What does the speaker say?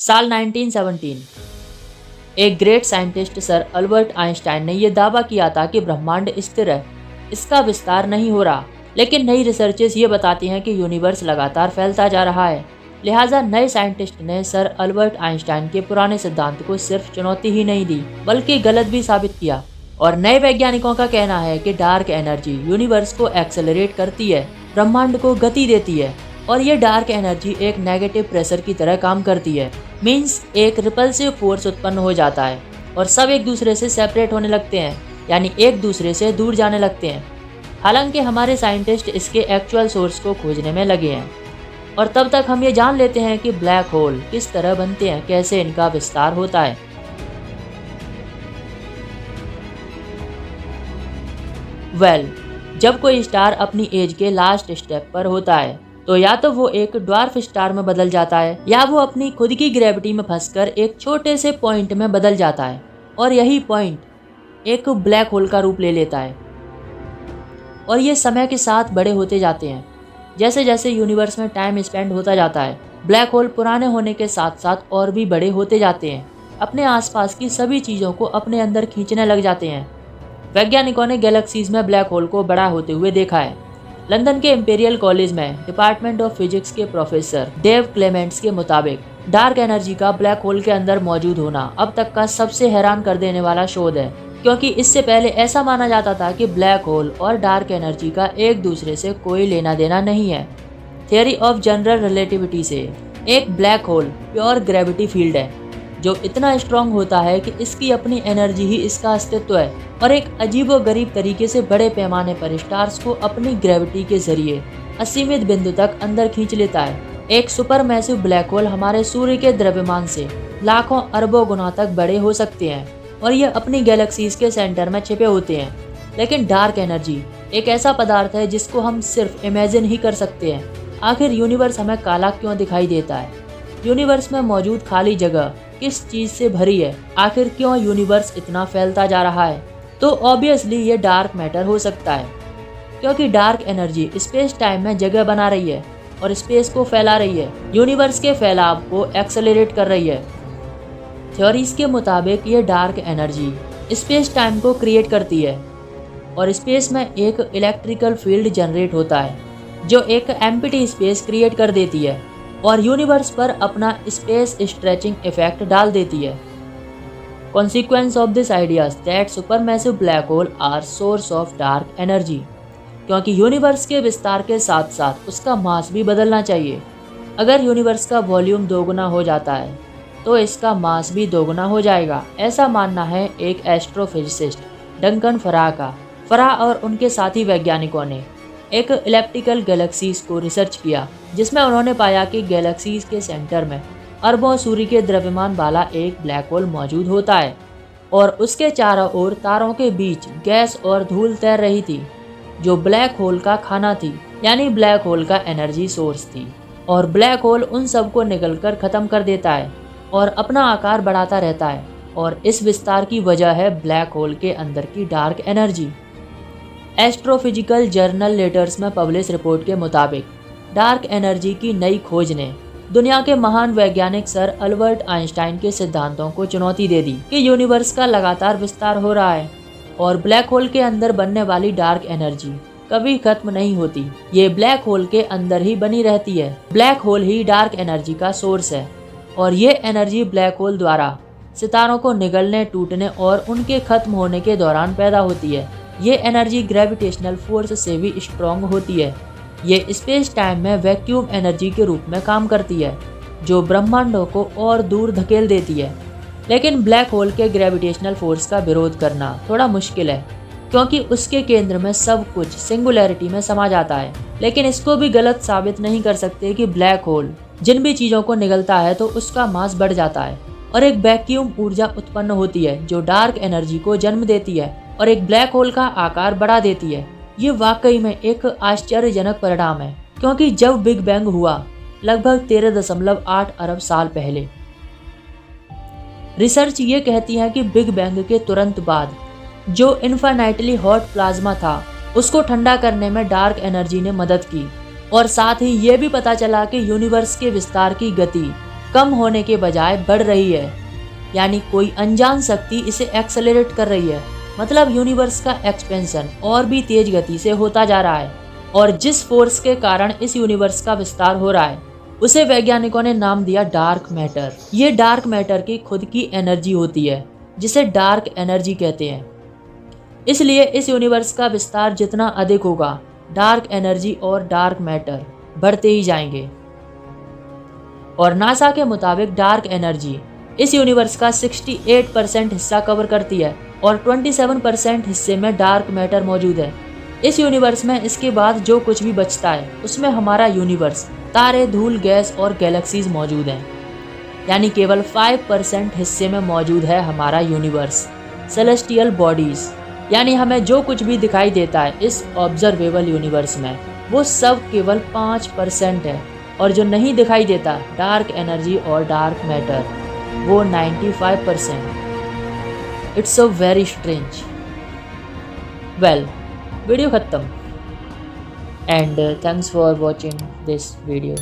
साल 1917 एक great scientist sir Albert Einstein ने यह दावा किया था कि ब्रह्मांड स्थिर है, इसका विस्तार नहीं हो रहा। लेकिन नई रिसर्चेस ये बताती हैं कि यूनिवर्स लगातार फैलता जा रहा है। लिहाजा नए साइंटिस्ट ने सर अल्बर्ट आइंस्टाइन के पुराने सिद्धांत को सिर्फ चुनौती ही नहीं दी, बल्कि गलत भी साबित किया। और नए वैज्ञानिकों का कहना है कि डार्क एनर्जी यूनिवर्स को एक्सेलरेट करती है, ब्रह्मांड को गति देती है, और ये डार्क एनर्जी एक नेगेटिव प्रेशर की तरह काम करती है। मींस एक रिपल्सिव फोर्स उत्पन्न हो जाता है और सब एक दूसरे से सेपरेट होने लगते हैं, यानी एक दूसरे से दूर जाने लगते हैं। हालांकि हमारे साइंटिस्ट इसके एक्चुअल सोर्स को खोजने में लगे हैं, और तब तक हम ये जान लेते हैं कि ब्लैक होल किस तरह बनते हैं, कैसे इनका विस्तार होता है। जब कोई स्टार अपनी एज के लास्ट स्टेप पर होता है तो या तो वो एक ड्वार्फ स्टार में बदल जाता है, या वो अपनी खुद की ग्रेविटी में फंसकर एक छोटे से पॉइंट में बदल जाता है, और यही पॉइंट एक ब्लैक होल का रूप ले लेता है। और ये समय के साथ बड़े होते जाते हैं। जैसे जैसे यूनिवर्स में टाइम स्पेंड होता जाता है, ब्लैक होल पुराने होने के साथ साथ और भी बड़े होते जाते हैं, अपने आसपास की सभी चीज़ों को अपने अंदर खींचने लग जाते हैं। वैज्ञानिकों ने गैलेक्सीज में ब्लैक होल को बड़ा होते हुए देखा है। लंदन के इंपीरियल कॉलेज में डिपार्टमेंट ऑफ फिजिक्स के प्रोफेसर डेव क्लेमेंट्स के मुताबिक डार्क एनर्जी का ब्लैक होल के अंदर मौजूद होना अब तक का सबसे हैरान कर देने वाला शोध है, क्योंकि इससे पहले ऐसा माना जाता था कि ब्लैक होल और डार्क एनर्जी का एक दूसरे से कोई लेना देना नहीं है। थियरी ऑफ जनरल रिलेटिविटी से एक black hole pure gravity field है जो इतना स्ट्रॉन्ग होता है कि इसकी अपनी एनर्जी ही इसका अस्तित्व है, और एक अजीबोगरीब तरीके से बड़े पैमाने पर स्टार्स को अपनी ग्रेविटी के जरिए असीमित बिंदु तक अंदर खींच लेता है। एक सुपर मैसिव ब्लैक होल हमारे सूर्य के द्रव्यमान से लाखों अरबों गुना तक बड़े हो सकते हैं, और ये अपनी गैलेक्सीज के सेंटर में छिपे होते हैं। लेकिन डार्क एनर्जी एक ऐसा पदार्थ है जिसको हम सिर्फ इमेजिन ही कर सकते हैं। आखिर यूनिवर्स हमें काला क्यों दिखाई देता है? यूनिवर्स में मौजूद खाली जगह किस चीज़ से भरी है? आखिर क्यों यूनिवर्स इतना फैलता जा रहा है? तो ऑब्वियसली ये डार्क मैटर हो सकता है, क्योंकि डार्क एनर्जी स्पेस टाइम में जगह बना रही है और स्पेस को फैला रही है, यूनिवर्स के फैलाव को एक्सेलरेट कर रही है। थ्योरीज के मुताबिक ये डार्क एनर्जी स्पेस टाइम को क्रिएट करती है, और स्पेस में एक इलेक्ट्रिकल फील्ड जनरेट होता है जो एक एम्प्टी स्पेस क्रिएट कर देती है और यूनिवर्स पर अपना स्पेस स्ट्रेचिंग इफेक्ट डाल देती है। Consequence of this idea is that supermassive black hole are source of dark energy, क्योंकि यूनिवर्स के विस्तार के साथ साथ उसका मास भी बदलना चाहिए। अगर यूनिवर्स का वॉल्यूम दोगुना हो जाता है तो इसका मास भी दोगुना हो जाएगा, ऐसा मानना है एक एस्ट्रोफिजिसिस्ट डंकन फराह का। फराह और उनके साथी वैज्ञानिकों ने एक इलेप्टिकल गैलेक्सीज को रिसर्च किया, जिसमें उन्होंने पाया कि गैलेक्सीज के सेंटर में अरबों सूर्य के द्रव्यमान वाला एक ब्लैक होल मौजूद होता है, और उसके चारों ओर तारों के बीच गैस और धूल तैर रही थी जो ब्लैक होल का खाना थी, यानी ब्लैक होल का एनर्जी सोर्स थी। और ब्लैक होल उन सबको निगलकर ख़त्म कर देता है और अपना आकार बढ़ाता रहता है, और इस विस्तार की वजह है ब्लैक होल के अंदर की dark energy. Astrophysical journal letters में पब्लिश रिपोर्ट के मुताबिक डार्क एनर्जी की नई खोज ने दुनिया के महान वैज्ञानिक सर अल्बर्ट आइंस्टाइन के सिद्धांतों को चुनौती दे दी कि यूनिवर्स का लगातार विस्तार हो रहा है और ब्लैक होल के अंदर बनने वाली डार्क एनर्जी कभी खत्म नहीं होती, ये ब्लैक होल के अंदर ही बनी रहती है। ब्लैक होल ही डार्क एनर्जी का सोर्स है, और ये एनर्जी ब्लैक होल द्वारा सितारों को निगलने, टूटने और उनके खत्म होने के दौरान पैदा होती है। ये एनर्जी ग्रेविटेशनल फोर्स से भी स्ट्रॉन्ग होती है। ये स्पेस टाइम में वैक्यूम एनर्जी के रूप में काम करती है जो ब्रह्मांडों को और दूर धकेल देती है। लेकिन ब्लैक होल के ग्रेविटेशनल फोर्स का विरोध करना थोड़ा मुश्किल है, क्योंकि उसके केंद्र में सब कुछ सिंगुलैरिटी में समा जाता है। लेकिन इसको भी गलत साबित नहीं कर सकते कि ब्लैक होल जिन भी चीज़ों को निगलता है तो उसका मास बढ़ जाता है और एक वैक्यूम ऊर्जा उत्पन्न होती है जो डार्क एनर्जी को जन्म देती है और एक ब्लैक होल का आकार बढ़ा देती है। ये वाकई में एक आश्चर्यजनक परिणाम है, क्योंकि जब बिग बैंग हुआ लगभग 13.8 अरब साल पहले, रिसर्च ये कहती है कि बिग बैंग के तुरंत बाद जो इन्फाइनाइटली हॉट प्लाज्मा था उसको ठंडा करने में डार्क एनर्जी ने मदद की, और साथ ही ये भी पता चला कि यूनिवर्स के विस्तार की गति कम होने के बजाय बढ़ रही है, यानी कोई अनजान शक्ति इसे एक्सेलरेट कर रही है। मतलब यूनिवर्स का एक्सपेंशन और भी तेज गति से होता जा रहा है, और जिस फोर्स के कारण इस यूनिवर्स का विस्तार हो रहा है उसे वैज्ञानिकों ने नाम दिया डार्क मैटर। ये डार्क मैटर की खुद की एनर्जी होती है जिसे डार्क एनर्जी कहते हैं। इसलिए इस यूनिवर्स का विस्तार जितना अधिक होगा, डार्क एनर्जी और डार्क मैटर बढ़ते ही जाएंगे। और नासा के मुताबिक डार्क एनर्जी इस यूनिवर्स का 68% हिस्सा कवर करती है और 27% हिस्से में डार्क मैटर मौजूद है। इस यूनिवर्स में इसके बाद जो कुछ भी बचता है उसमें हमारा यूनिवर्स, तारे, धूल, गैस और गैलेक्सीज मौजूद हैं। यानी केवल 5% हिस्से में मौजूद है हमारा यूनिवर्स, सेलेस्टियल बॉडीज। यानी हमें जो कुछ भी दिखाई देता है इस ऑब्जर्वेबल यूनिवर्स में, वो सब केवल 5% है, और जो नहीं दिखाई देता, डार्क एनर्जी और डार्क मैटर, वो 95%। It's so very strange. Well, video खत्म, and thanks for watching this video.